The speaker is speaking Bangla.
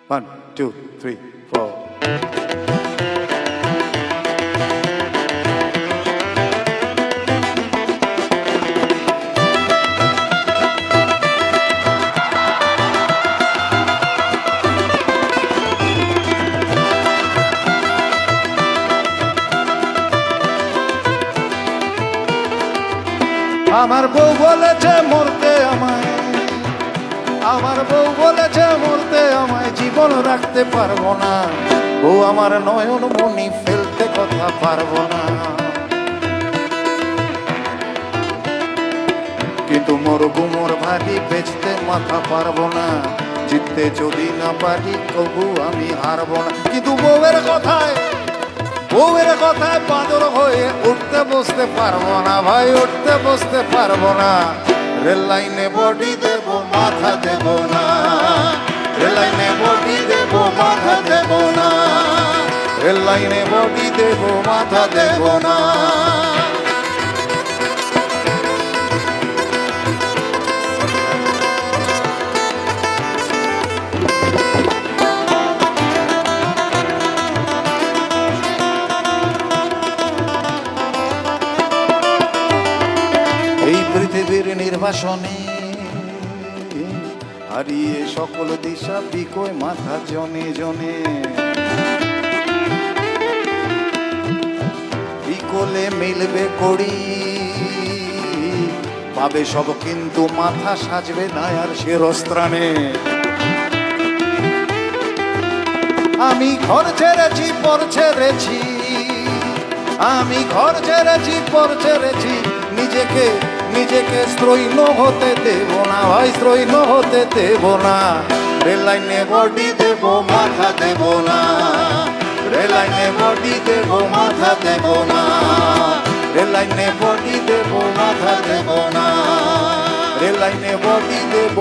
1, 2, 3, 4. আমার বউ বলেছে মরতে আমায়, আমার বউ বলেছে মরতে আমায়, জীবন রাখতে পারবো না। বউ আমার নয়ন মনি ফেলতে কথা পারবো না। কিন্তু মোর গুমোর ভারী বেচতে মাথা পারবো না। জিততে যদি না পারি তবু আমি হারবো না। কিন্তু বউয়ের কথায় বাদর হয়ে উঠতে বসতে পারবো না ভাই, উঠতে বসতে পারবো না। রেল লাইনে বডি দেব মাথা দেব না, রেল লাইনে বডি দেব মাথা দেব না, রেল লাইনে বডি দেব মাথা দেব না। এই পৃথিবীর নির্বাসনে হারিয়ে সকল দিশা বিকয় মাথা জনে জনে। বিকলে মিলবে কড়ি পাবে সব, কিন্তু মাথা সাজবে না আর শিরস্ত্রাণে। আমি ঘর ছেড়েছি পর ছেড়েছি, আমি ঘর ছেড়েছি পর ছেড়েছি, নিজেকে স্ত্রৈণ হতে দেব না ভাই, স্ত্রৈণ হতে দেব না। রেল লাইনে বডি দেব মাথা দেব না, রেল লাইনে বডি দেব মাথা দেব না, রেল লাইনে বডি দেব মাথা দেব না, রেল লাইনে বডি দেব